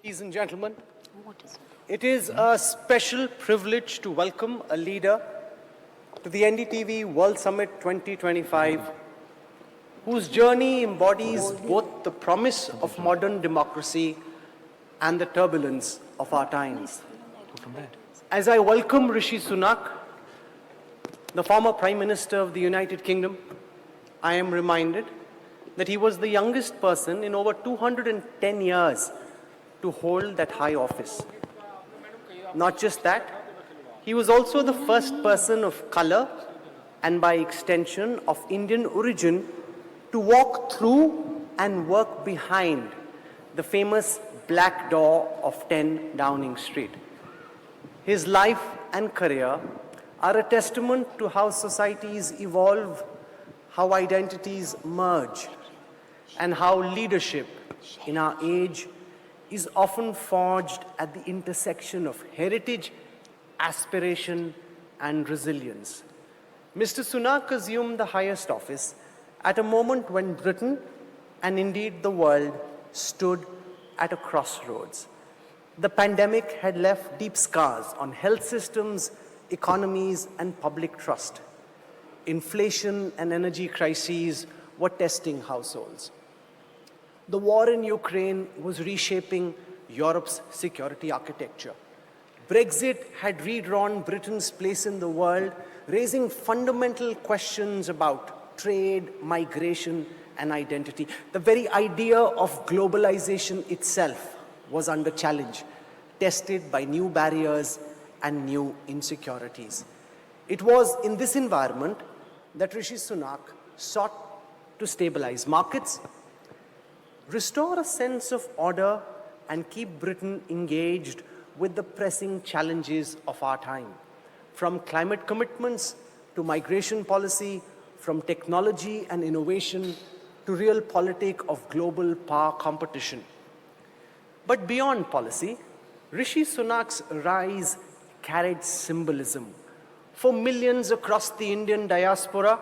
Ladies and gentlemen, it is a special privilege to welcome a leader to the NDTV World Summit 2025, whose journey embodies both the promise of modern democracy and the turbulence of our times. As I welcome Rishi Sunak, the former Prime Minister of the United Kingdom, I am reminded that he was the youngest person in over 210 years to hold that high office. Not just that, he was also the first person of color and by extension of Indian origin to walk through and work behind the famous Black Door of 10 Downing Street. His life and career are a testament to how societies evolve, how identities merge, and how leadership in our age is often forged at the intersection of heritage, aspiration, and resilience. Mr. Sunak assumed the highest office at a moment when Britain, and indeed the world, stood at a crossroads. The pandemic had left deep scars on health systems, economies, and public trust. Inflation and energy crises were testing households. The war in Ukraine was reshaping Europe's security architecture. Brexit had redrawn Britain's place in the world, raising fundamental questions about trade, migration, and identity. The very idea of globalization itself was under challenge, tested by new barriers and new insecurities. It was in this environment that Rishi Sunak sought to stabilize markets, restore a sense of order, and keep Britain engaged with the pressing challenges of our time. From climate commitments to migration policy, from technology and innovation to realpolitik of global power competition. But beyond policy, Rishi Sunak's rise carried symbolism. For millions across the Indian diaspora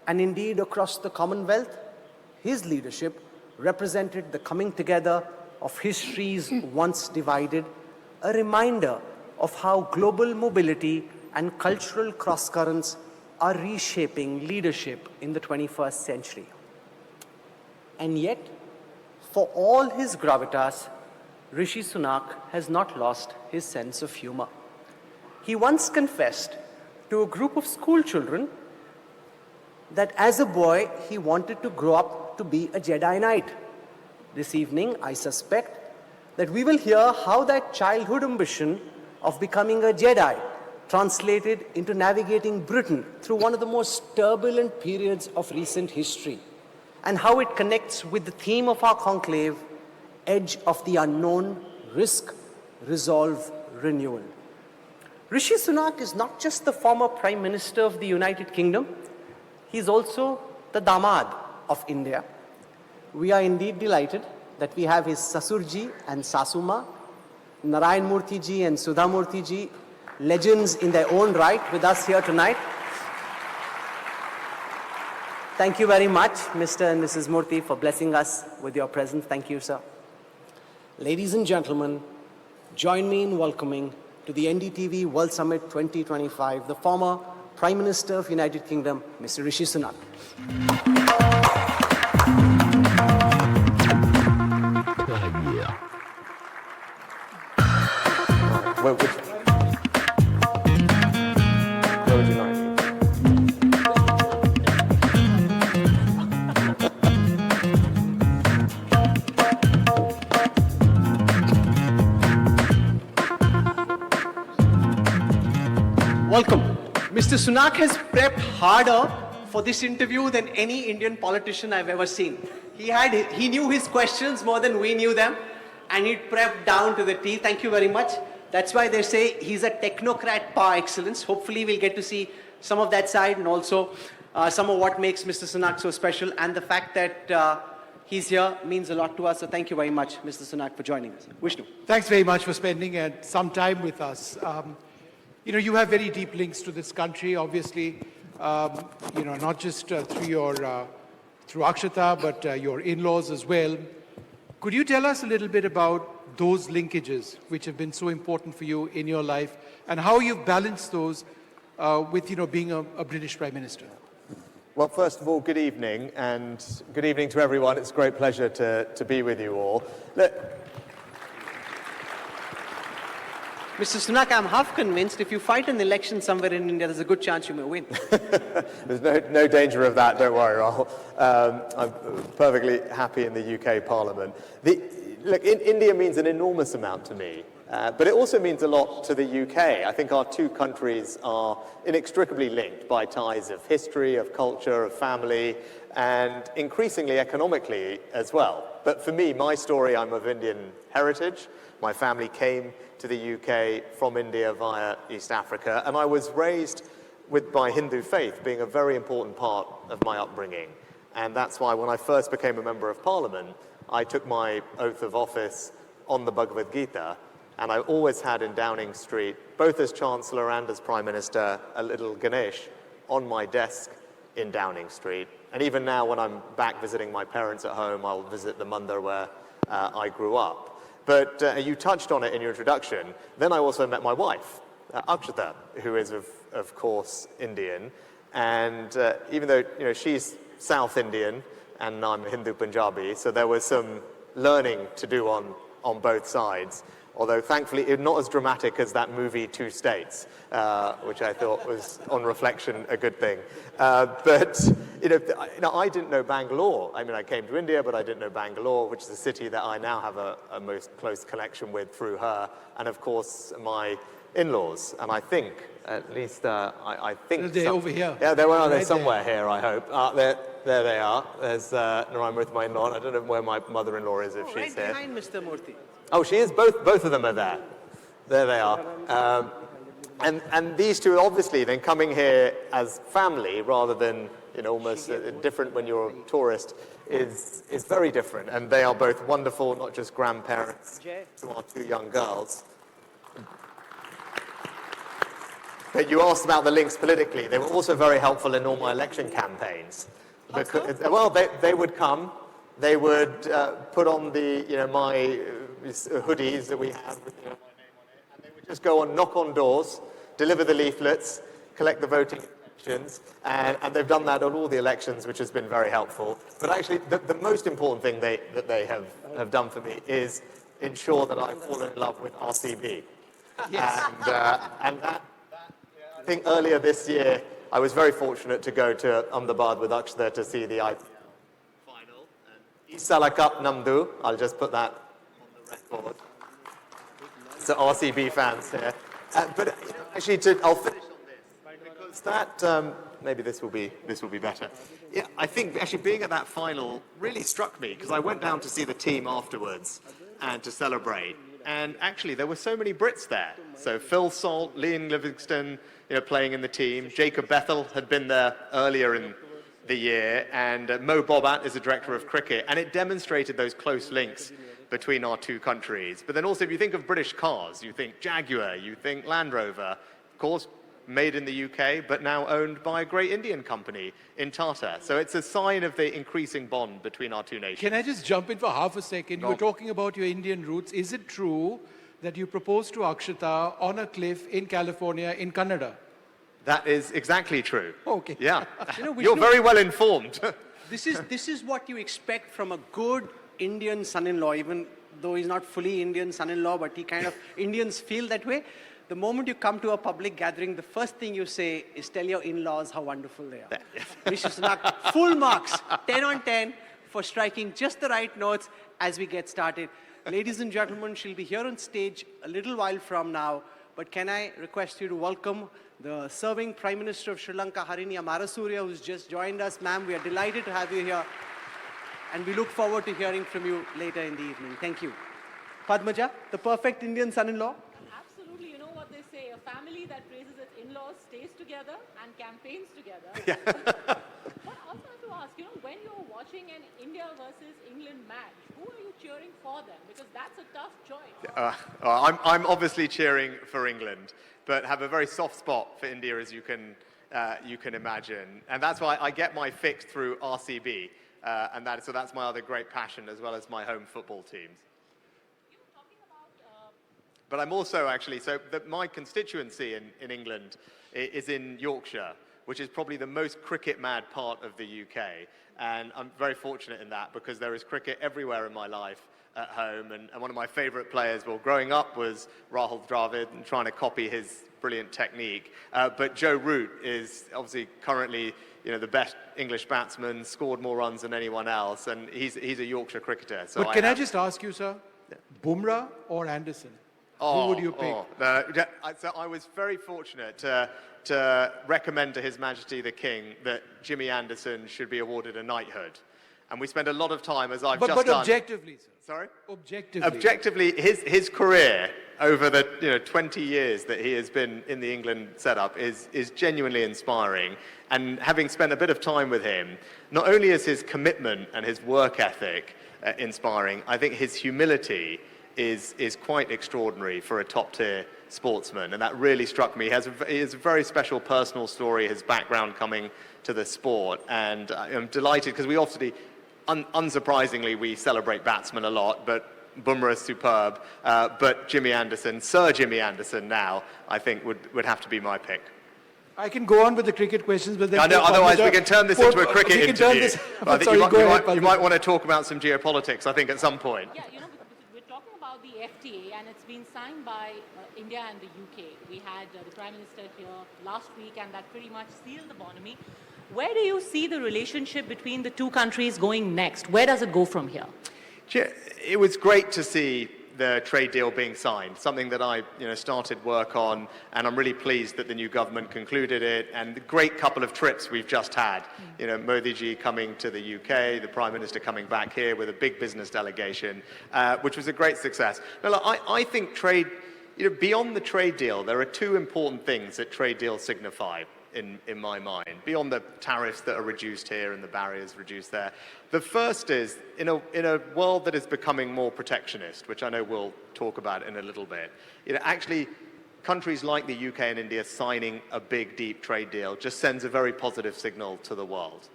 and indeed across the Commonwealth, his leadership represented the coming together of histories once divided, a reminder of how global mobility and cultural crosscurrents are reshaping leadership in the 21st century. And yet, for all his gravitas, Rishi Sunak has not lost his sense of humor. He once confessed to a group of school children that as a boy, he wanted to grow up to be a Jedi Knight. This evening, I suspect that we will hear how that childhood ambition of becoming a Jedi translated into navigating Britain through one of the most turbulent periods of recent history, and how it connects with the theme of our conclave, Edge of the Unknown, Risk, Resolve, Renewal. Rishi Sunak is not just the former Prime Minister of the United Kingdom, he is also the Damad of India. We are indeed delighted that we have his Sasurji and Sasuma, Narayan Murthy ji and Sudha Murthy ji, legends in their own right, with us here tonight. Thank you very much, Mr. and Mrs. Murthy, for blessing us with your presence. Thank you, sir. Ladies and gentlemen, join me in welcoming to the NDTV World Summit 2025, the former Prime Minister of United Kingdom, Mr. Rishi Sunak. Where would you like? Welcome. Mr. Sunak has prepped harder for this interview than any Indian politician I've ever seen. He knew his questions more than we knew them, and he prepped down to the T. Thank you very much. That's why they say he's a technocrat par excellence. Hopefully we'll get to see some of that side, and also some of what makes Mr. Sunak so special, and the fact that he's here means a lot to us. So thank you very much, Mr. Sunak, for joining us. Vishnu. Thanks very much for spending some time with us. You have very deep links to this country, obviously, not just through Akshata, but your in-laws as well. Could you tell us a little bit about those linkages which have been so important for you in your life and how you've balanced those with, being a British Prime Minister? Well, first of all, good evening, and good evening to everyone. It's a great pleasure to be with you all. Look, Mr. Sunak, I'm half convinced if you fight an election somewhere in India, there's a good chance you may win. there's no danger of that, don't worry, Rahul. I'm perfectly happy in the UK Parliament. Look, India means an enormous amount to me, but it also means a lot to the UK. I think our two countries are inextricably linked by ties of history, of culture, of family, and increasingly economically as well. But for me, my story, I'm of Indian heritage. My family came to the UK from India via East Africa, and I was raised with my Hindu faith being a very important part of my upbringing. And that's why when I first became a member of Parliament, I took my oath of office on the Bhagavad Gita, and I always had in Downing Street, both as Chancellor and as Prime Minister, a little Ganesh on my desk in Downing Street. And even now, when I'm back visiting my parents at home, I'll visit the mandir where I grew up. But you touched on it in your introduction. Then I also met my wife, Akshata, who is, of course, Indian. And even though she's South Indian and I'm Hindu Punjabi, so there was some learning to do on both sides. Although, thankfully, not as dramatic as that movie Two States, which I thought was, on reflection, a good thing. But I didn't know Bangalore. I mean, I came to India, but I didn't know Bangalore, which is a city that I now have a most close connection with through her, and of course my in-laws. And I think, at least, I think they're over here. Yeah, they're right somewhere here. I hope. There they are. There's Narayana, my in-law. I don't know where my mother-in-law is if she's here. Right behind Mr. Murthy. Oh, she is. Both of them are there. There they are. And these two, obviously, then coming here as family rather than almost different when you're a tourist is very different. And they are both wonderful, not just grandparents to our two young girls. But you asked about the links politically. They were also very helpful in all my election campaigns. Because, well, they would come. They would put on my hoodies that we have with my name on it, and they would just go knock on doors, deliver the leaflets, collect the voting intentions, and they've done that on all the elections, which has been very helpful. But actually, the most important thing that they have done for me is ensure that I fall in love with RCB. Yes. And that I think earlier this year, I was very fortunate to go to Ahmedabad with Akshata to see the IPL final. Isala Cup Namdu, I'll just put that on the record. So RCB fans here. But actually, I'll finish on this because that maybe this will be better. Yeah, I think actually being at that final really struck me because I went down to see the team afterwards and to celebrate. And actually, there were so many Brits there. So Phil Salt, Liam Livingston, playing in the team. Jacob Bethel had been there earlier in the year, and Mo Bobat is the director of cricket. And it demonstrated those close links between our two countries. But then also, if you think of British cars, you think Jaguar, you think Land Rover, of course, made in the UK, but now owned by a great Indian company in Tata. So it's a sign of the increasing bond between our two nations. Can I just jump in for half a second? You were talking about your Indian roots. Is it true that you proposed to Akshata on a cliff in California in Kannada? That is exactly true. Okay. Yeah. Vishnu, You're very well informed. This is what you expect from a good Indian son-in-law, even though he's not fully Indian son-in-law, but he kind of, Indians feel that way. The moment you come to a public gathering, the first thing you say is tell your in-laws how wonderful they are. Mr. Sunak, full marks, 10 on 10 for striking just the right notes as we get started. Ladies and gentlemen, she'll be here on stage a little while from now, but can I request you to welcome the serving Prime Minister of Sri Lanka, Harini Amarasuriya, who's just joined us. Ma'am, we are delighted to have you here, and we look forward to hearing from you later in the evening. Thank you. Padmaja, the perfect Indian son-in-law. Absolutely. You know what they say, a family that praises its in-laws stays together and campaigns together. Yeah. But I also have to ask, when you're watching an India versus England match, who are you cheering for them? Because that's a tough choice. I'm obviously cheering for England, but have a very soft spot for India, as you can imagine. And that's why I get my fix through RCB. So that's my other great passion, as well as my home football teams. You were talking about But I'm also actually, my constituency in England is in Yorkshire, which is probably the most cricket-mad part of the UK. And I'm very fortunate in that, because there is cricket everywhere in my life at home. And one of my favorite players, well, growing up, was Rahul Dravid, and trying to copy his brilliant technique. But Joe Root is obviously currently, the best English batsman, scored more runs than anyone else, and he's a Yorkshire cricketer. So But can I just ask you, sir, Bumrah or Anderson? Who would you pick? So I was very fortunate to recommend to His Majesty the King that Jimmy Anderson should be awarded a knighthood. And we spent a lot of time, as I've just done. But objectively, sir. Sorry? Objectively. Objectively, his career over the 20 years that he has been in the England setup is genuinely inspiring. And having spent a bit of time with him, not only is his commitment and his work ethic inspiring, I think his humility is quite extraordinary for a top-tier sportsman, and that really struck me. He has a very special personal story, his background coming to the sport, and I'm delighted because we obviously, unsurprisingly, we celebrate batsmen a lot, but Bumrah is superb, but Jimmy Anderson, Sir Jimmy Anderson now, I think would have to be my pick. I can go on with the cricket questions, but then... I know, otherwise we can turn this into a cricket interview. I think Sorry, you might want to talk about some geopolitics, I think, at some point. yeah, we're talking about the FTA, and it's been signed by India and the UK. We had the Prime Minister here last week, and that pretty much sealed the Bonamy. Where do you see the relationship between the two countries going next? Where does it go from here? It was great to see the trade deal being signed, something that I started work on, and I'm really pleased that the new government concluded it, and the great couple of trips we've just had. Modi ji coming to the UK, the Prime Minister coming back here with a big business delegation, which was a great success. Now, look, I think trade, beyond the trade deal, there are two important things that trade deals signify. In my mind, beyond the tariffs that are reduced here and the barriers reduced there. The first is, in a world that is becoming more protectionist, which I know we'll talk about in a little bit, actually countries like the UK and India signing a big, deep trade deal just sends a very positive signal to the world.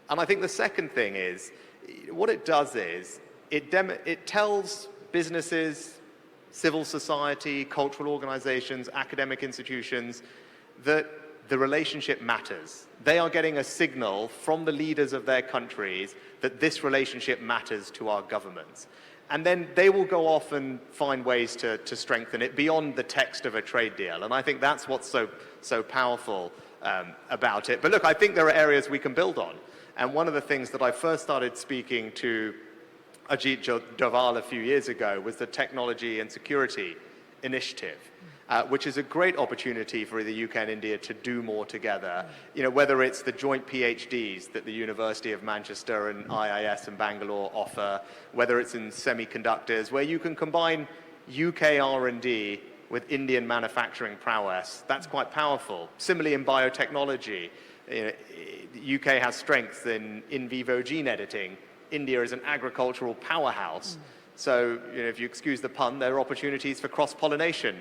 And I think the second thing is, what it does is, it tells businesses, civil society, cultural organizations, academic institutions that the relationship matters. They are getting a signal from the leaders of their countries that this relationship matters to our governments. And then they will go off and find ways to strengthen it beyond the text of a trade deal. And I think that's what's so powerful about it. But look, I think there are areas we can build on. And one of the things that I first started speaking to Ajit Doval a few years ago was the Technology and Security Initiative. Which is a great opportunity for the UK and India to do more together. Whether it's the joint PhDs that the University of Manchester and IIS and Bangalore offer, whether it's in semiconductors, where you can combine UK R&D with Indian manufacturing prowess. That's quite powerful. Similarly, in biotechnology, the UK has strengths in vivo gene editing. India is an agricultural powerhouse. So, if you excuse the pun, there are opportunities for cross-pollination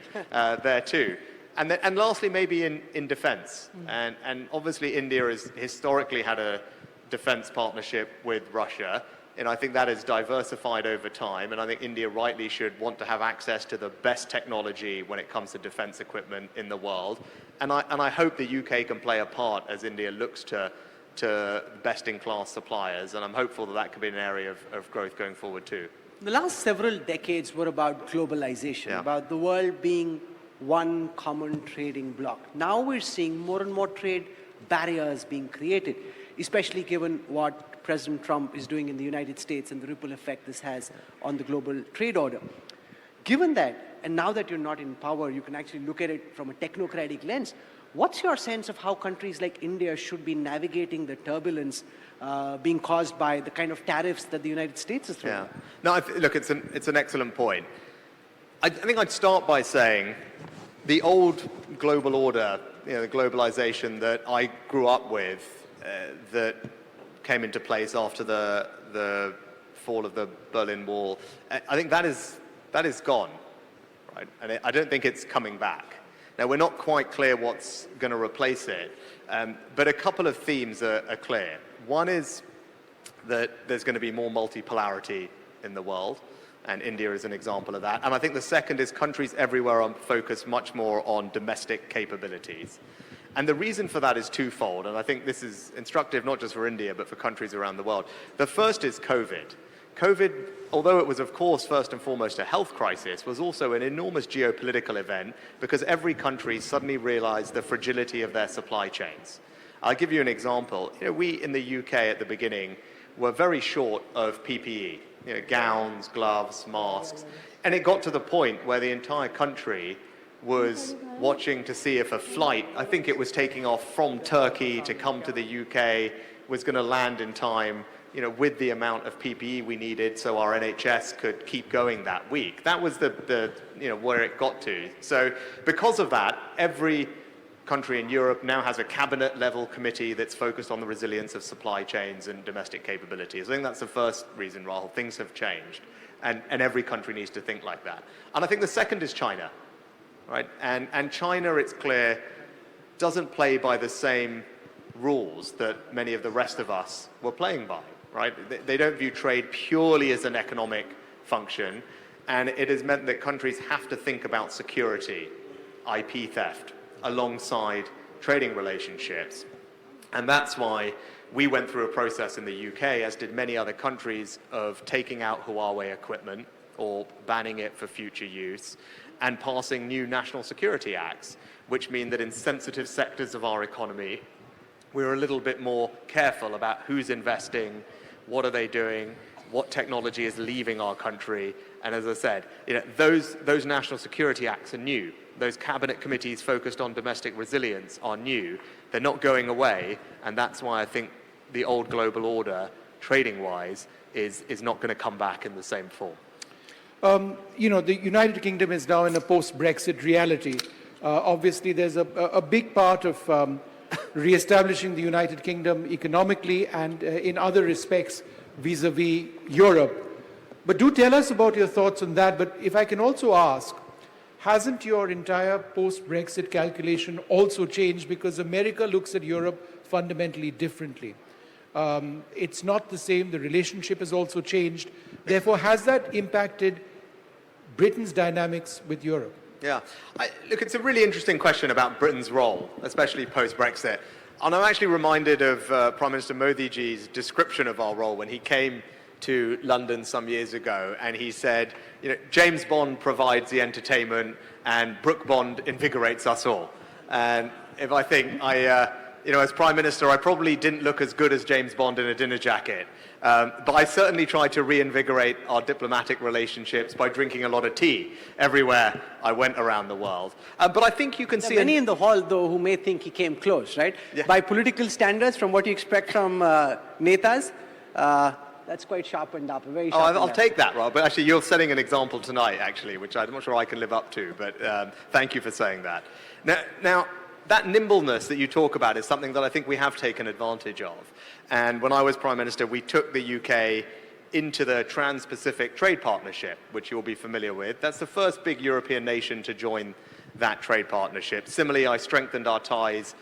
there too. And lastly, maybe in defense. And obviously, India has historically had a defense partnership with Russia. And I think that has diversified over time. And I think India rightly should want to have access to the best technology when it comes to defense equipment in the world. And I hope the UK can play a part as India looks to best-in-class suppliers. And I'm hopeful that that could be an area of growth going forward too. The last several decades were about globalization, about the world being one common trading bloc. Now we're seeing more and more trade barriers being created, especially given what President Trump is doing in the United States and the ripple effect this has on the global trade order. Given that, and now that you're not in power, you can actually look at it from a technocratic lens. What's your sense of how countries like India should be navigating the turbulence being caused by the kind of tariffs that the United States is throwing? Yeah. No, look, it's an excellent point. I think I'd start by saying the old global order, the globalization that I grew up with, that came into place after the fall of the Berlin Wall, I think that is gone, right? And I don't think it's coming back. Now, we're not quite clear what's going to replace it, but a couple of themes are clear. One is that there's going to be more multipolarity in the world, and India is an example of that. And I think the second is countries everywhere are focused much more on domestic capabilities. And the reason for that is twofold, and I think this is instructive not just for India, but for countries around the world. The first is COVID. COVID, although it was, of course, first and foremost a health crisis, was also an enormous geopolitical event because every country suddenly realized the fragility of their supply chains. I'll give you an example. We in the UK at the beginning were very short of PPE, gowns, gloves, masks, and it got to the point where the entire country was watching to see if a flight, I think it was taking off from Turkey to come to the UK, was going to land in time, with the amount of PPE we needed so our NHS could keep going that week. That was the where it got to. So because of that, every country in Europe now has a cabinet level committee that's focused on the resilience of supply chains and domestic capabilities. I think that's the first reason, Rahul. Things have changed, and every country needs to think like that. And I think the second is China, right? And China, it's clear, doesn't play by the same rules that many of the rest of us were playing by, right? They don't view trade purely as an economic function, and it has meant that countries have to think about security, IP theft, alongside trading relationships. And that's why we went through a process in the UK, as did many other countries, of taking out Huawei equipment or banning it for future use and passing new national security acts, which mean that in sensitive sectors of our economy, we're a little bit more careful about who's investing, what are they doing, what technology is leaving our country. And as I said, those national security acts are new. Those cabinet committees focused on domestic resilience are new. They're not going away, and that's why I think the old global order, trading-wise, is not going to come back in the same form. The United Kingdom is now in a post-Brexit reality. Obviously, there's a big part of re-establishing the United Kingdom economically and in other respects vis-a-vis Europe. But do tell us about your thoughts on that. But if I can also ask, hasn't your entire post-Brexit calculation also changed because America looks at Europe fundamentally differently? It's not the same. The relationship has also changed. Therefore, has that impacted Britain's dynamics with Europe? Yeah. Look, it's a really interesting question about Britain's role, especially post-Brexit. And I'm actually reminded of Prime Minister Modi ji's description of our role when he came to London some years ago, and he said, James Bond provides the entertainment and Brooke Bond invigorates us all. And if I think as Prime Minister, I probably didn't look as good as James Bond in a dinner jacket. But I certainly tried to reinvigorate our diplomatic relationships by drinking a lot of tea everywhere I went around the world. But I think you can see... Many in the hall, though, who may think he came close, right? Yeah. By political standards, from what you expect from netas, that's quite sharpened up, very sharpened I'll up. take that, Rob. But actually, you're setting an example tonight, actually, which I'm not sure I can live up to. But thank you for saying that. Now, that nimbleness that you talk about is something that I think we have taken advantage of. And when I was Prime Minister, we took the UK into the Trans-Pacific Trade Partnership, which you'll be familiar with. That's the first big European nation to join that trade partnership. Similarly, I strengthened our ties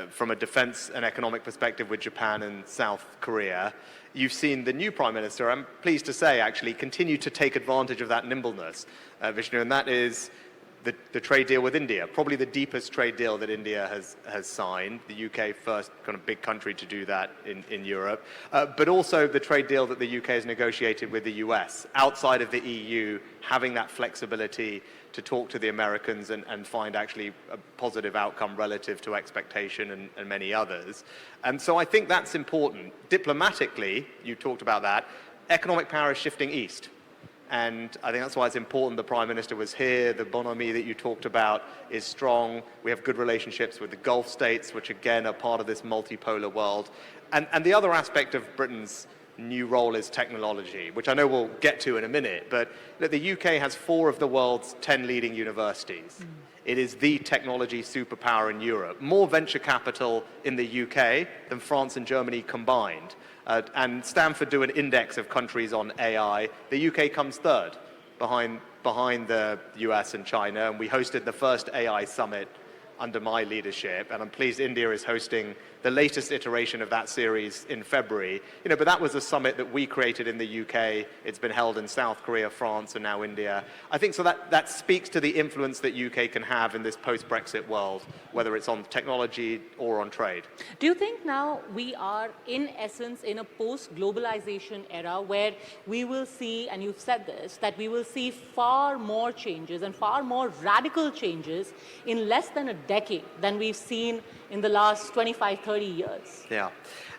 from a defense and economic perspective with Japan and South Korea. You've seen the new Prime Minister, I'm pleased to say, actually continue to take advantage of that nimbleness, Vishnu, and that is the trade deal with India, probably the deepest trade deal that India has signed, the UK first kind of big country to do that in Europe, but also the trade deal that the UK has negotiated with the US, outside of the EU, having that flexibility to talk to the Americans and find actually a positive outcome relative to expectation and many others. And so I think that's important. Diplomatically, you talked about that, economic power is shifting east. And I think that's why it's important the Prime Minister was here. The bonhomie that you talked about is strong. We have good relationships with the Gulf states, which again are part of this multipolar world. And the other aspect of Britain's new role is technology, which I know we'll get to in a minute. But look, the UK has 4 of the world's 10 leading universities. It is the technology superpower in Europe. More venture capital in the UK than France and Germany combined. And Stanford do an index of countries on AI. The UK comes third behind the US and China. And we hosted the first AI summit under my leadership. And I'm pleased India is hosting the latest iteration of that series in February. But that was a summit that we created in the UK. It's been held in South Korea, France, and now India. I think so that speaks to the influence that UK can have in this post-Brexit world, whether it's on technology or on trade. Do you think now we are, in essence, in a post-globalization era where we will see, and you've said this, that we will see far more changes and far more radical changes in less than a decade than we've seen in the last 25, 30 years? Yeah.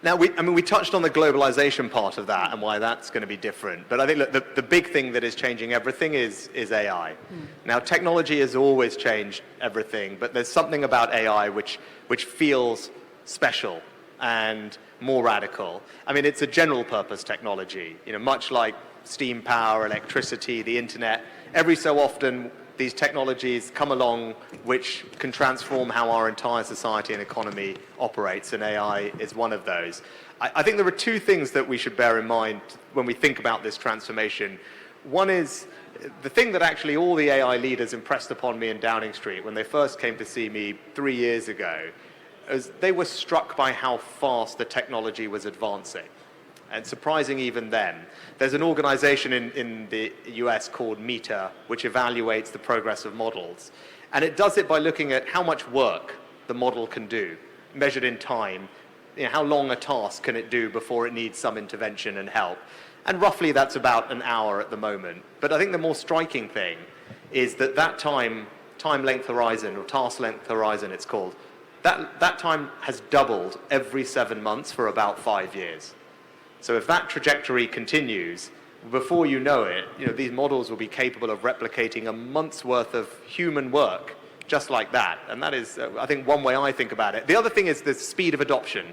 Now, we touched on the globalization part of that and why that's going to be different. But I think look, the big thing that is changing everything is AI. Now, technology has always changed everything, but there's something about AI which feels special and more radical. I mean, it's a general purpose technology, much like steam power, electricity, the internet. Every so often, these technologies come along which can transform how our entire society and economy operates, and AI is one of those. I think there are two things that we should bear in mind when we think about this transformation. One is the thing that actually all the AI leaders impressed upon me in Downing Street when they first came to see me 3 years ago, is they were struck by how fast the technology was advancing. And surprising even then. There's an organization in the US called Meta, which evaluates the progress of models. And it does it by looking at how much work the model can do, measured in time. How long a task can it do before it needs some intervention and help. And roughly that's about an hour at the moment. But I think the more striking thing is that time length horizon, or task length horizon it's called, that time has doubled every 7 months for about 5 years. So if that trajectory continues, before you know it, these models will be capable of replicating a month's worth of human work just like that. And that is, I think, one way I think about it. The other thing is the speed of adoption.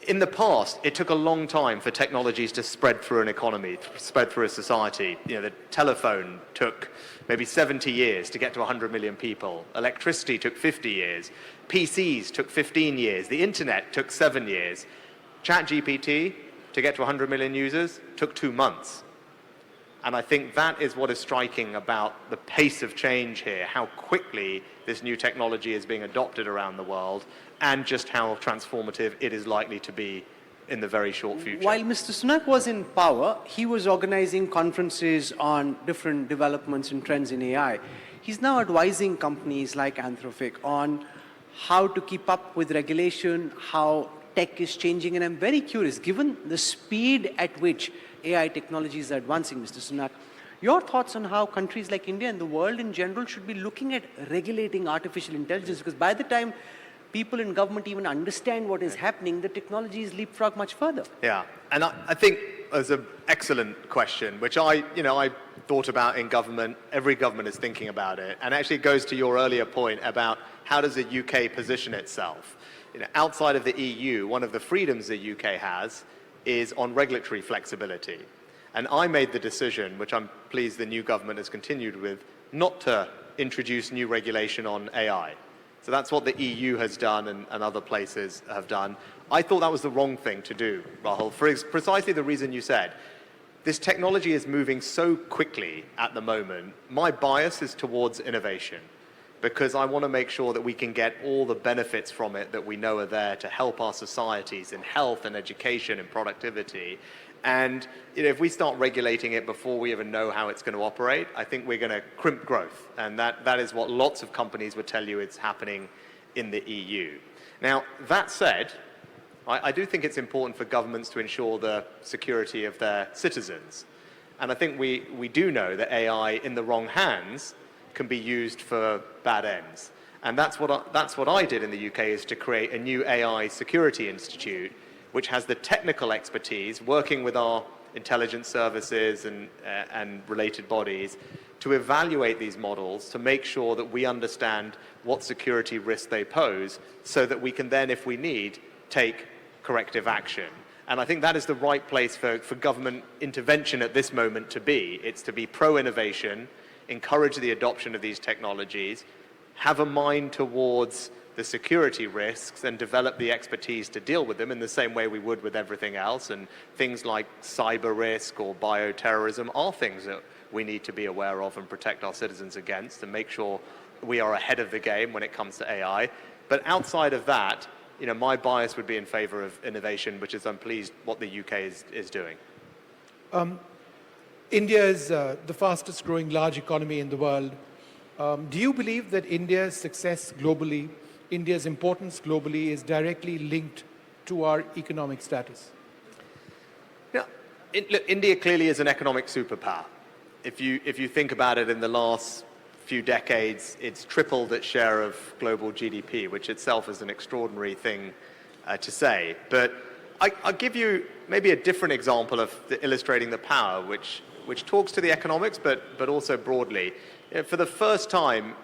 In the past, it took a long time for technologies to spread through an economy, spread through a society. The telephone took maybe 70 years to get to 100 million people. Electricity took 50 years. PCs took 15 years. The internet took 7 years. ChatGPT, to get to 100 million users, took 2 months. And I think that is what is striking about the pace of change here, how quickly this new technology is being adopted around the world, and just how transformative it is likely to be in the very short future. While Mr. Sunak was in power, he was organizing conferences on different developments and trends in AI. He's now advising companies like Anthropic on how to keep up with regulation, how tech is changing, and I'm very curious, given the speed at which AI technologies are advancing, Mr. Sunak, your thoughts on how countries like India and the world in general should be looking at regulating artificial intelligence, because by the time people in government even understand what is happening, the technologies leapfrog much further. Yeah, and I think there's an excellent question, which I thought about in government. Every government is thinking about it, and actually it goes to your earlier point about how does the UK position itself. Outside of the EU, one of the freedoms the UK has is on regulatory flexibility. And I made the decision, which I'm pleased the new government has continued with, not to introduce new regulation on AI. So that's what the EU has done and other places have done. I thought that was the wrong thing to do, Rahul, for precisely the reason you said. This technology is moving so quickly at the moment. My bias is towards innovation, because I want to make sure that we can get all the benefits from it that we know are there to help our societies in health and education and productivity. And if we start regulating it before we even know how it's going to operate, I think we're going to crimp growth. And that is what lots of companies would tell you is happening in the EU. Now, that said, I do think it's important for governments to ensure the security of their citizens. And I think we do know that AI in the wrong hands can be used for bad ends. And that's what I did in the UK, is to create a new AI security institute, which has the technical expertise, working with our intelligence services and related bodies, to evaluate these models, to make sure that we understand what security risks they pose, so that we can then, if we need, take corrective action. And I think that is the right place for government intervention at this moment to be. It's to be pro-innovation, encourage the adoption of these technologies, have a mind towards the security risks, and develop the expertise to deal with them in the same way we would with everything else. And things like cyber risk or bioterrorism are things that we need to be aware of and protect our citizens against, and make sure we are ahead of the game when it comes to AI. But outside of that, my bias would be in favor of innovation, which is I'm pleased what the UK is doing. India is the fastest growing large economy in the world. Do you believe that India's success globally, India's importance globally, is directly linked to our economic status? Yeah, look, India clearly is an economic superpower. If you think about it, in the last few decades, it's tripled its share of global GDP, which itself is an extraordinary thing to say. But I'll give you maybe a different example of illustrating the power, which talks to the economics, but also broadly. For the first time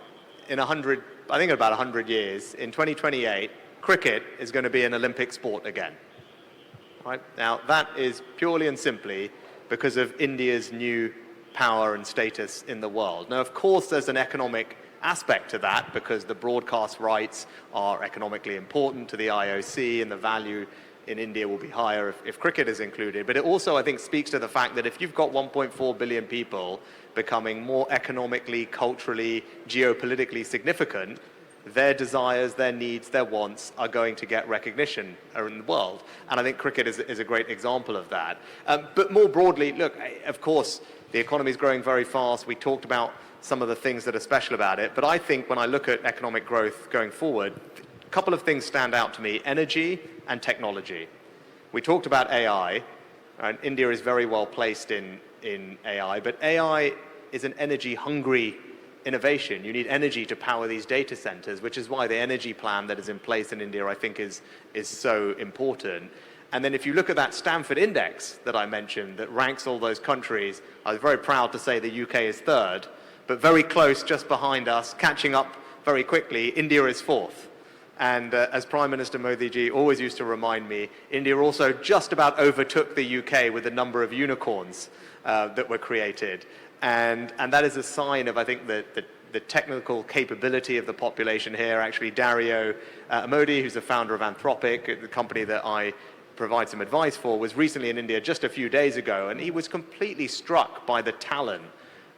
in I think about 100 years, in 2028, cricket is going to be an Olympic sport again. Right? Now, that is purely and simply because of India's new power and status in the world. Now, of course, there's an economic aspect to that because the broadcast rights are economically important to the IOC and the value in India will be higher if cricket is included. But it also, I think, speaks to the fact that if you've got 1.4 billion people becoming more economically, culturally, geopolitically significant, their desires, their needs, their wants are going to get recognition in the world. And I think cricket is a great example of that. But more broadly, look, of course, the economy is growing very fast. We talked about some of the things that are special about it. But I think when I look at economic growth going forward, a couple of things stand out to me: energy and technology. We talked about AI, and India is very well placed in AI, but AI is an energy-hungry innovation. You need energy to power these data centers, which is why the energy plan that is in place in India, I think, is so important. And then if you look at that Stanford index that I mentioned that ranks all those countries, I was very proud to say the UK is third, but very close just behind us, catching up very quickly, India is fourth. And as Prime Minister Modi ji always used to remind me, India also just about overtook the UK with the number of unicorns that were created. And that is a sign of, I think, the technical capability of the population here. Actually, Dario Amodei, who's the founder of Anthropic, the company that I provide some advice for, was recently in India just a few days ago, and he was completely struck by the talent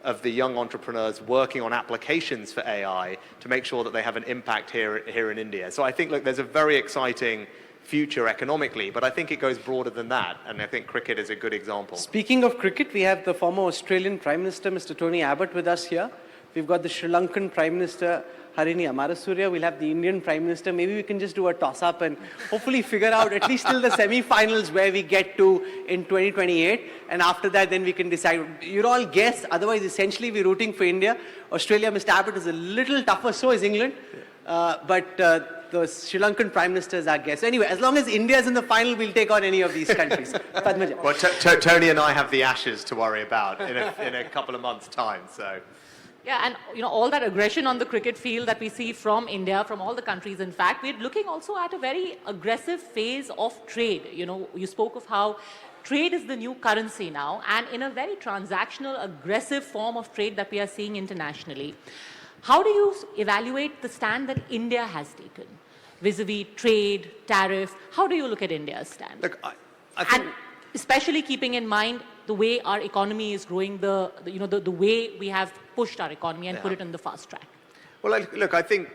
of the young entrepreneurs working on applications for AI to make sure that they have an impact here in India. So I think, look, there's a very exciting future economically, but I think it goes broader than that, and I think cricket is a good example. Speaking of cricket, we have the former Australian Prime Minister, Mr. Tony Abbott, with us here. We've got the Sri Lankan Prime Minister, Harini Amarasuriya. We'll have the Indian Prime Minister. Maybe we can just do a toss-up and hopefully figure out at least till the semi-finals where we get to in 2028. And after that, then we can decide. You're all guests. Otherwise, essentially, we're rooting for India. Australia, Mr. Abbott, is a little tougher. So is England. But the Sri Lankan Prime Minister is our guest. Anyway, as long as India is in the final, we'll take on any of these countries. Padmaja. Well, Tony and I have the Ashes to worry about in a couple of months' time. So. Yeah, and all that aggression on the cricket field that we see from India, from all the countries, in fact, we're looking also at a very aggressive phase of trade. You spoke of how trade is the new currency now, and in a very transactional, aggressive form of trade that we are seeing internationally. How do you evaluate the stand that India has taken vis-a-vis trade, tariff? How do you look at India's stand? Look, I think... And especially keeping in mind the way our economy is growing, the way we have pushed our economy and put it on the fast track. Well, look, I think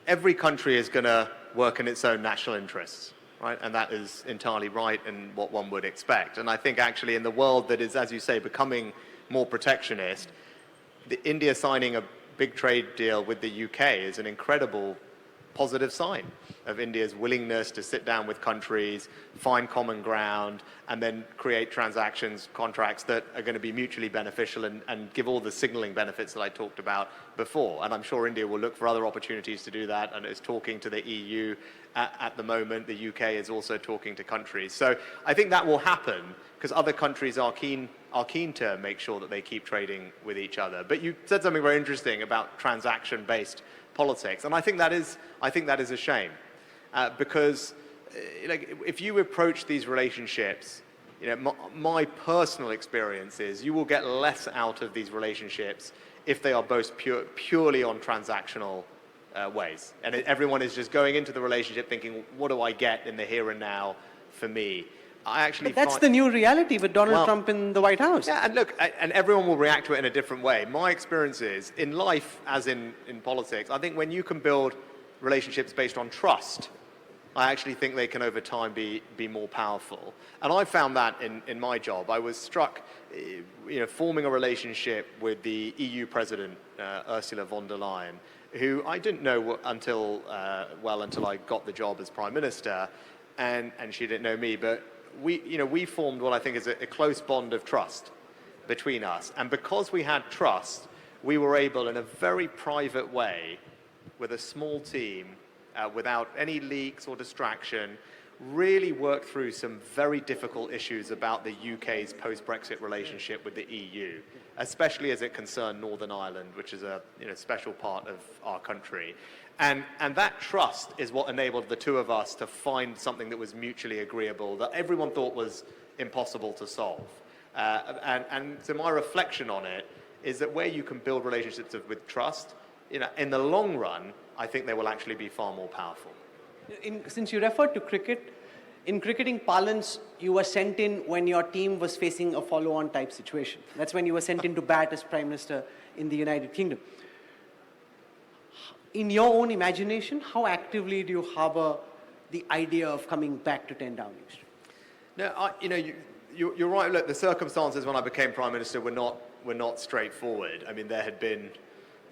every country is going to work in its own national interests, right? And that is entirely right and what one would expect. And I think actually in the world that is, as you say, becoming more protectionist, India signing a big trade deal with the UK is an incredible positive sign of India's willingness to sit down with countries, find common ground, and then create transactions, contracts that are going to be mutually beneficial and give all the signaling benefits that I talked about before. And I'm sure India will look for other opportunities to do that and is talking to the EU at the moment. The UK is also talking to countries. So I think that will happen because other countries are keen to make sure that they keep trading with each other. But you said something very interesting about transaction-based politics, and I think that is a shame because if you approach these relationships, my personal experience is you will get less out of these relationships if they are both purely on transactional ways, and everyone is just going into the relationship thinking, what do I get in the here and now for me? But that's the new reality with Donald Trump in the White House. Yeah, and look, and everyone will react to it in a different way. My experience is, in life, as in politics, I think when you can build relationships based on trust, I actually think they can over time be more powerful. And I found that in my job. I was struck, forming a relationship with the EU president, Ursula von der Leyen, who I didn't know until I got the job as Prime Minister, and she didn't know me, but we formed what I think is a close bond of trust between us. And because we had trust, we were able, in a very private way, with a small team, without any leaks or distraction, really work through some very difficult issues about the UK's post-Brexit relationship with the EU, especially as it concerned Northern Ireland, which is a special part of our country. And that trust is what enabled the two of us to find something that was mutually agreeable, that everyone thought was impossible to solve. And so my reflection on it is that where you can build relationships with trust, in the long run, I think they will actually be far more powerful. Since you referred to cricket, in cricketing parlance, you were sent in when your team was facing a follow-on type situation. That's when you were sent in to bat as Prime Minister in the United Kingdom. In your own imagination, how actively do you harbor the idea of coming back to 10 Downing Street? No, you're right. Look, the circumstances when I became Prime Minister were not straightforward. I mean, there'd been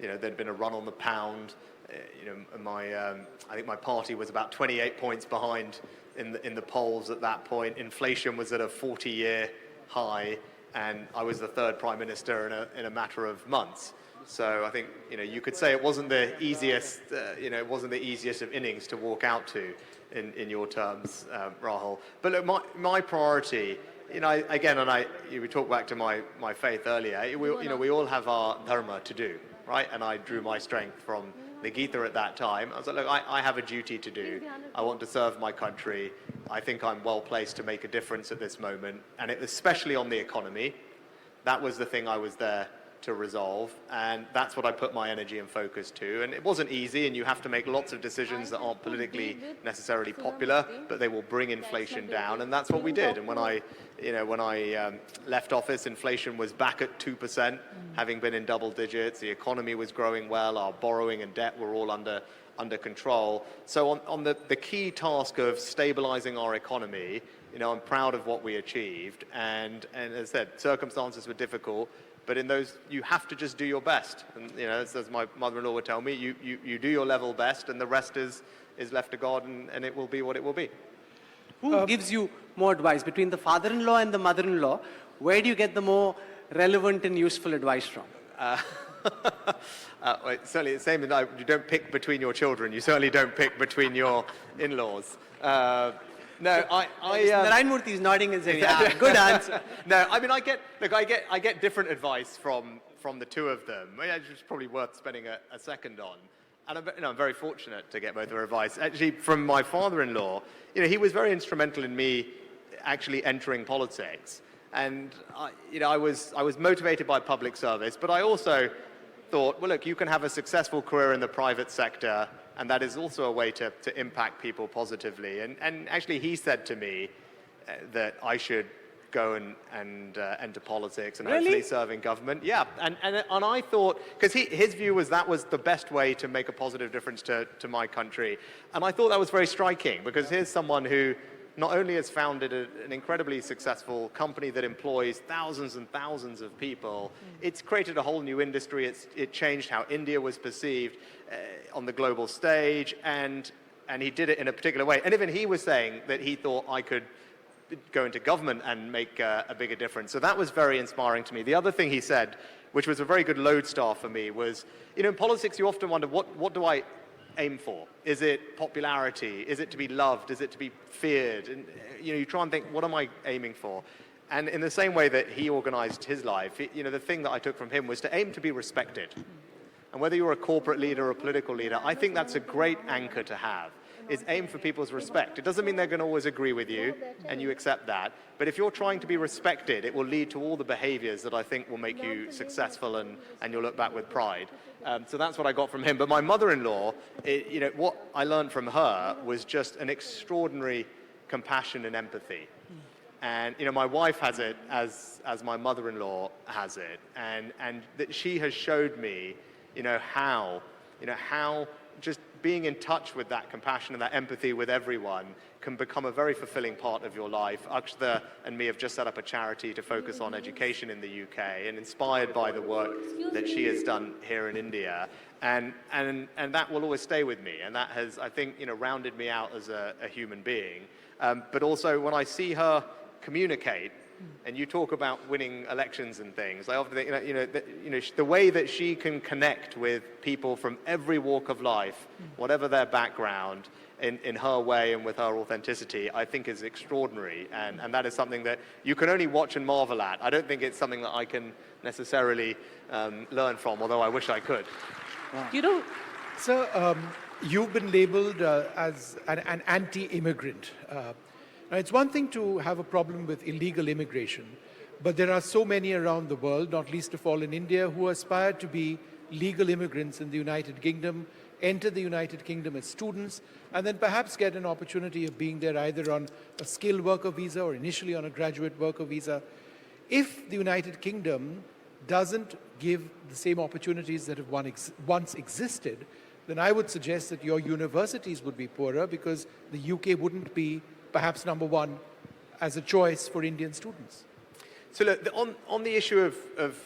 a run on the pound. I think my party was about 28 points behind in the polls at that point. Inflation was at a 40-year high, and I was the third Prime Minister in a matter of months. So I think you could say it wasn't the easiest. It wasn't the easiest of innings to walk out to, in your terms, Rahul. But look, my priority. We talked back to my faith earlier. We all have our dharma to do, right? And I drew my strength from the Gita at that time. I was like, look, I have a duty to do. I want to serve my country. I think I'm well placed to make a difference at this moment, and especially on the economy. That was the thing I was there to resolve, and that's what I put my energy and focus to. And it wasn't easy, and you have to make lots of decisions that aren't politically necessarily popular, but they will bring inflation down, and that's what we did. And when I left office, inflation was back at 2%, having been in double digits. The economy was growing well. Our borrowing and debt were all under control. So on the key task of stabilizing our economy, I'm proud of what we achieved. And as I said, circumstances were difficult, but in those, you have to just do your best. And as my mother-in-law would tell me, you do your level best, and the rest is left to God, and it will be what it will be. Who gives you more advice between the father-in-law and the mother-in-law? Where do you get the more relevant and useful advice from? Certainly the same. You don't pick between your children. You certainly don't pick between your in-laws. Narayan is nodding and saying, yeah, good answer. No, I mean, I get different advice from the two of them. It's probably worth spending a second on. And I'm very fortunate to get both of their advice. Actually, from my father-in-law, he was very instrumental in me actually entering politics. And I was motivated by public service, but I also thought, well, look, you can have a successful career in the private sector, and that is also a way to impact people positively. And actually, he said to me that I should go and enter politics and hopefully serve in government. Yeah, and I thought, because his view was that was the best way to make a positive difference to my country. And I thought that was very striking, because here's someone who not only has founded an incredibly successful company that employs thousands and thousands of people, it's created a whole new industry. It changed how India was perceived on the global stage, and he did it in a particular way. And even he was saying that he thought I could go into government and make a bigger difference. So that was very inspiring to me. The other thing he said, which was a very good lodestar for me, was, in politics you often wonder, what do I aim for? Is it popularity? Is it to be loved? Is it to be feared? And you try and think, what am I aiming for? And in the same way that he organized his life, the thing that I took from him was to aim to be respected. And whether you're a corporate leader or a political leader, I think that's a great anchor to have, is aim for people's respect. It doesn't mean they're going to always agree with you, and you accept that. But if you're trying to be respected, it will lead to all the behaviors that I think will make you successful, and you'll look back with pride. So that's what I got from him. But my mother-in-law, what I learned from her was just an extraordinary compassion and empathy. And my wife has it as my mother-in-law has it, and that she has showed me how just being in touch with that compassion and that empathy with everyone can become a very fulfilling part of your life. Akshata and me have just set up a charity to focus on education in the UK, and inspired by the work that she has done here in India. And that will always stay with me. And that has, I think, rounded me out as a human being. But also when I see her communicate, and you talk about winning elections and things, I often think, the way that she can connect with people from every walk of life, whatever their background, in her way and with her authenticity, I think is extraordinary. And that is something that you can only watch and marvel at. I don't think it's something that I can necessarily learn from, although I wish I could. You know, So you've been labeled as an anti-immigrant. Now, it's one thing to have a problem with illegal immigration, but there are so many around the world, not least of all in India, who aspire to be legal immigrants in the United Kingdom, enter the United Kingdom as students, and then perhaps get an opportunity of being there either on a skilled worker visa or initially on a graduate worker visa. If the United Kingdom doesn't give the same opportunities that have once existed, then I would suggest that your universities would be poorer because the UK wouldn't be perhaps number one as a choice for Indian students. So look, on the issue of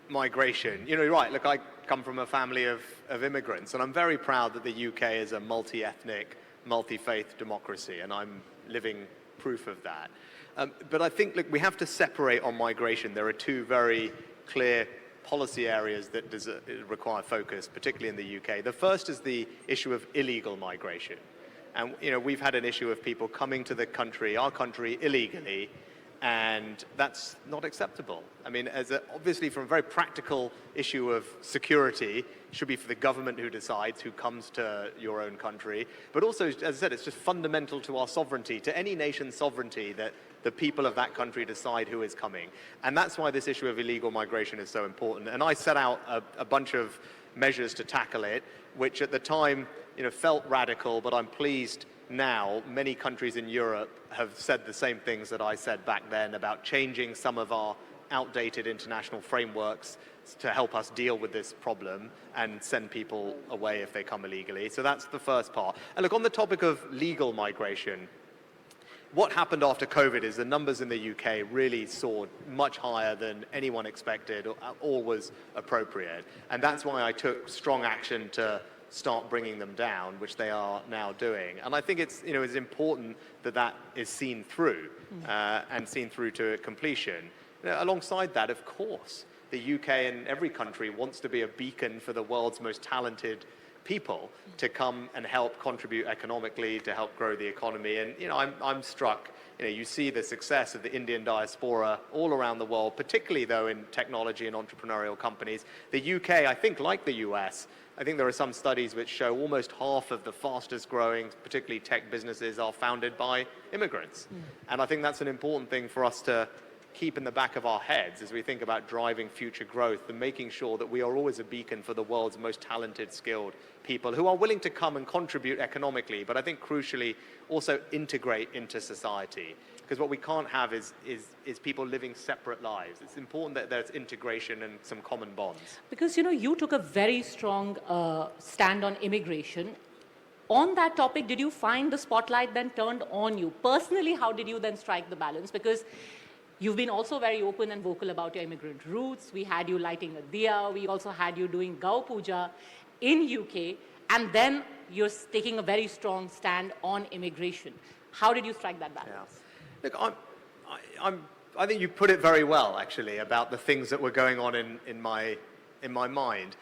migration, you're right. Look, I come from a family of immigrants, and I'm very proud that the UK is a multi-ethnic, multi-faith democracy, and I'm living proof of that. But I think, look, we have to separate on migration. There are two very clear policy areas that require focus, particularly in the UK. The first is the issue of illegal migration. And we've had an issue of people coming to our country illegally, and that's not acceptable. I mean, obviously from a very practical issue of security, it should be for the government who decides who comes to your own country. But also, as I said, it's just fundamental to our sovereignty, to any nation's sovereignty, that the people of that country decide who is coming. And that's why this issue of illegal migration is so important. And I set out a bunch of measures to tackle it, which at the time felt radical, but I'm pleased now many countries in Europe have said the same things that I said back then about changing some of our outdated international frameworks to help us deal with this problem and send people away if they come illegally. So that's the first part. And look, on the topic of legal migration, what happened after COVID is the numbers in the UK really soared much higher than anyone expected or was appropriate. And that's why I took strong action to start bringing them down, which they are now doing. And I think it's important that that is seen through and seen through to completion. Alongside that, of course, the UK and every country wants to be a beacon for the world's most talented people to come and help contribute economically, to help grow the economy. And I'm struck. You see the success of the Indian diaspora all around the world, particularly though in technology and entrepreneurial companies. The UK, I think, like the US, I think there are some studies which show almost half of the fastest growing, particularly tech businesses, are founded by immigrants. And I think that's an important thing for us to keep in the back of our heads as we think about driving future growth and making sure that we are always a beacon for the world's most talented, skilled people who are willing to come and contribute economically, but I think crucially also integrate into society. Because what we can't have is people living separate lives. It's important that there's integration and some common bonds. because you took a very strong stand on immigration. On that topic, did you find the spotlight then turned on you? Personally, how did you then strike the balance? Because you've been also very open and vocal about your immigrant roots. We had you lighting a diya. We also had you doing Gau Puja in UK. And then you're taking a very strong stand on immigration. How did you strike that balance? Yeah. Look, I think you put it very well, actually, about the things that were going on in my mind.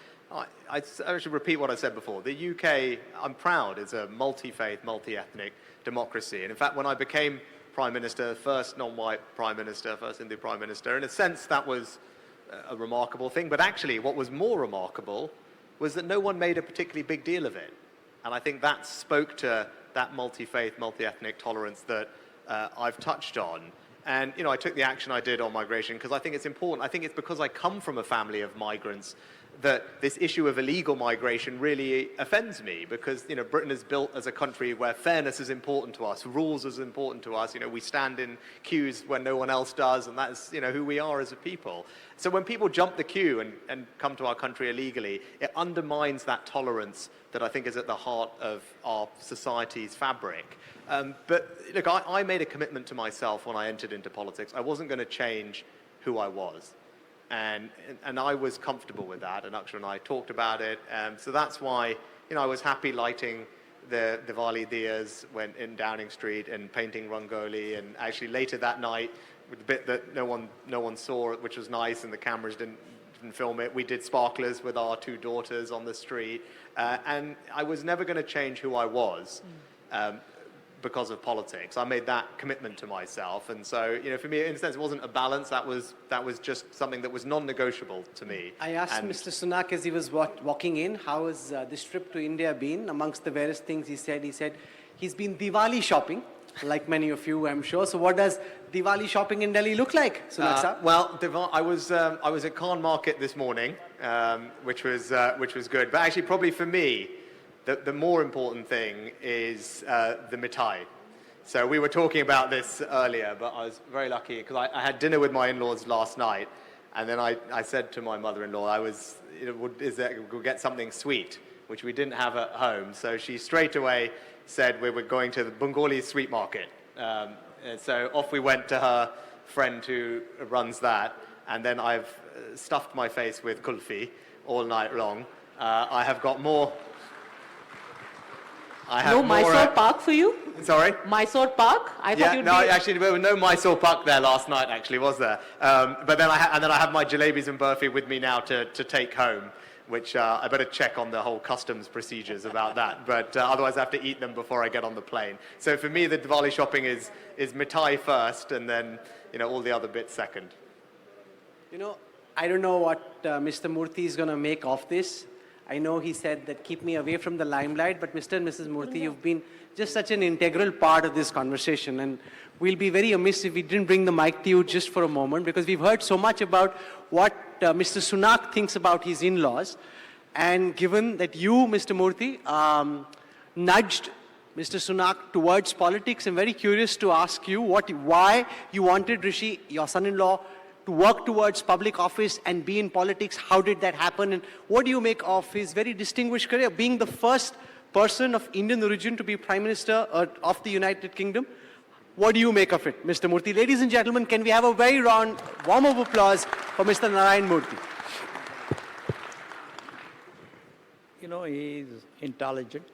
I should repeat what I said before. The UK, I'm proud, is a multi-faith, multi-ethnic democracy. And in fact, when I became Prime Minister, first non-white Prime Minister, first Hindu Prime Minister, in a sense that was a remarkable thing. But actually, what was more remarkable was that no one made a particularly big deal of it. And I think that spoke to that multi-faith, multi-ethnic tolerance that I've touched on. And I took the action I did on migration because I think it's important. I think it's because I come from a family of migrants that this issue of illegal migration really offends me because, you know, Britain is built as a country where fairness is important to us, rules is important to us. You know, we stand in queues when no one else does, and that's, you know, who we are as a people. So when people jump the queue and come to our country illegally, it undermines that tolerance that I think is at the heart of our society's fabric. But look, I made a commitment to myself when I entered into politics. I wasn't going to change who I was. And I was comfortable with that, and Akshay and I talked about it. So that's why, you know, I was happy lighting the Diwali diyas in Downing Street and painting Rangoli, and actually later that night, with the bit that no one saw, which was nice, and the cameras didn't film it, we did sparklers with our 2 daughters on the street. And I was never going to change who I was. Because of politics. I made that commitment to myself, and so, you know, for me, in a sense, it wasn't a balance. That was just something that was non-negotiable to me. I asked Mr. Sunak as he was walking in, how has this trip to India been? Amongst the various things he said he's been Diwali shopping, like many of you, I'm sure. So what does Diwali shopping in Delhi look like, Sunak sir? Well, I was at Khan Market this morning, which was good. But actually, probably for me, the more important thing is the mithai. So we were talking about this earlier, but I was very lucky because I had dinner with my in-laws last night, and then I said to my mother-in-law, we'll get something sweet, which we didn't have at home. So she straight away said we were going to the Bengali sweet market. And so off we went to her friend who runs that, and then I've stuffed my face with kulfi all night long. I have got more. No Mysore Pak for you? Sorry? Mysore Pak? I thought you'd actually, there was no Mysore Pak there last night, actually, was there? But then I have my jalebis and burfi with me now to take home, which I better check on the whole customs procedures about that. But otherwise, I have to eat them before I get on the plane. So for me, the Diwali shopping is mithai first, and then, you know, all the other bits second. You know, I don't know what Mr. Murthy is going to make of this. I know he said that keep me away from the limelight, but Mr. and Mrs. Murthy, you've been just such an integral part of this conversation, and we'll be very amiss if we didn't bring the mic to you just for a moment, because we've heard so much about what Mr. Sunak thinks about his in-laws, and given that you, Mr. Murthy, nudged Mr. Sunak towards politics, I'm very curious to ask you why you wanted Rishi, your son-in-law, to work towards public office and be in politics. How did that happen? And what do you make of his very distinguished career, being the first person of Indian origin to be Prime Minister of the United Kingdom? What do you make of it, Mr. Murthy? Ladies and gentlemen, can we have a very warm of applause for Mr. Narayan Murthy? You know, he is intelligent.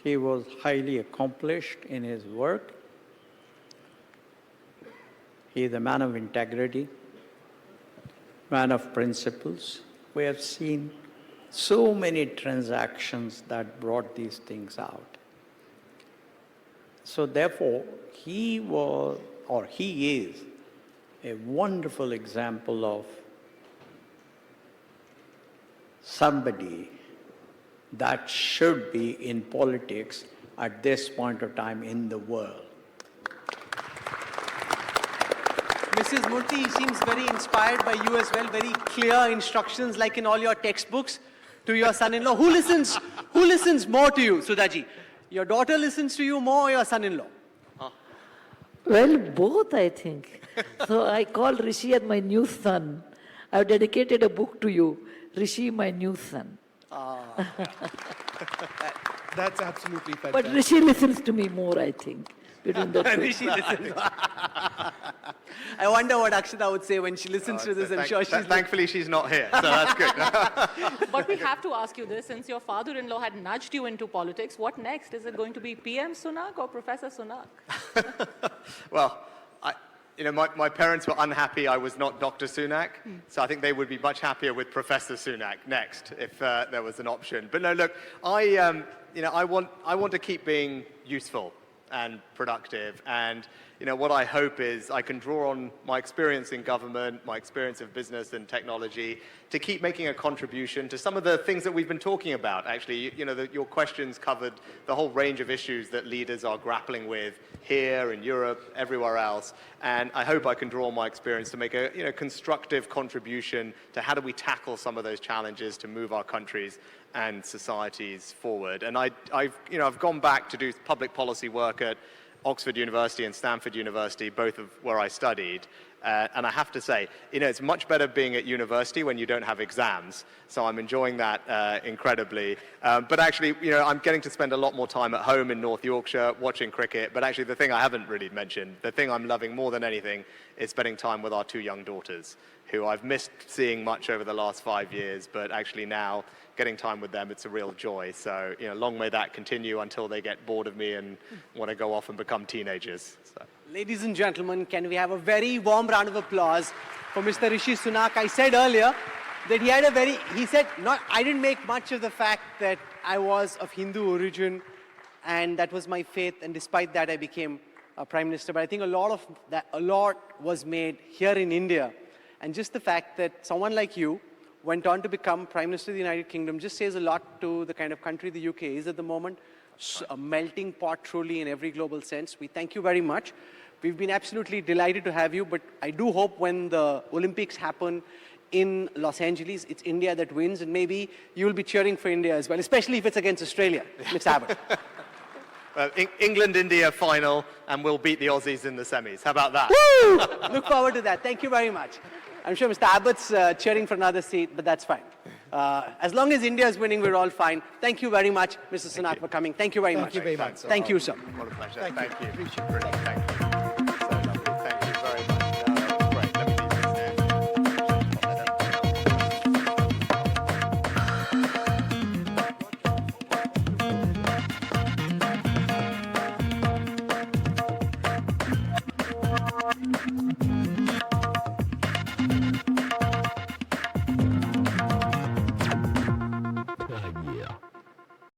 He was highly accomplished in his work. He is a man of integrity, man of principles. We have seen so many transactions that brought these things out. So therefore, he was, or he is, a wonderful example of somebody that should be in politics at this point of time in the world. Mrs. Murthy seems very inspired by you as well, very clear instructions like in all your textbooks to your son-in-law. Who listens more to you, Sudhaji? Your daughter listens to you more or your son-in-law? Well, both, I think. So I call Rishi as my new son. I've dedicated a book to you, Rishi, my new son. That's absolutely fantastic. But Rishi listens to me more, I think, between the two. Rishi listens. I wonder what Akshata would say when she listens to this. I'm sure she's... Thankfully, she's not here, so that's good. But we have to ask you this, since your father-in-law had nudged you into politics, what next? Is it going to be PM Sunak or Professor Sunak? Well, my parents were unhappy I was not Dr. Sunak, so I think they would be much happier with Professor Sunak next if there was an option. But no, look, I want to keep being useful and productive, and what I hope is I can draw on my experience in government, my experience of business and technology to keep making a contribution to some of the things that we've been talking about. Actually, your questions covered the whole range of issues that leaders are grappling with here in Europe, everywhere else. And I hope I can draw on my experience to make a constructive contribution to how do we tackle some of those challenges to move our countries and societies forward. And I've gone back to do public policy work at Oxford University and Stanford University, both of where I studied. And I have to say, it's much better being at university when you don't have exams. So I'm enjoying that incredibly. But actually, I'm getting to spend a lot more time at home in North Yorkshire watching cricket. But actually, the thing I haven't really mentioned, the thing I'm loving more than anything is spending time with our 2 young daughters, who I've missed seeing much over the last 5 years. But actually now, getting time with them, it's a real joy. So, long may that continue until they get bored of me and want to go off and become teenagers. So. Ladies and gentlemen, can we have a very warm round of applause for Mr. Rishi Sunak? I said earlier that I didn't make much of the fact that I was of Hindu origin and that was my faith, and despite that I became a Prime Minister. But I think a lot was made here in India. And just the fact that someone like you went on to become Prime Minister of the United Kingdom just says a lot to the kind of country the UK is at the moment. A melting pot truly in every global sense. We thank you very much. We've been absolutely delighted to have you, but I do hope when the Olympics happen in Los Angeles, it's India that wins, and maybe you'll be cheering for India as well, especially if it's against Australia, Mr. Abbott. England-India final, and we'll beat the Aussies in the semis. How about that? Woo! Look forward to that. Thank you very much. I'm sure Mr. Abbott's cheering for another seat, but that's fine. As long as India is winning, we're all fine. Thank you very much, Mr. Sunak, for coming. Thank you very much. Thank you very much. Thank you, sir. What a pleasure. Thank you. Thank you. Appreciate it. Brilliant. Thank you. So lovely. Thank you very much. No, great. Let me leave this there.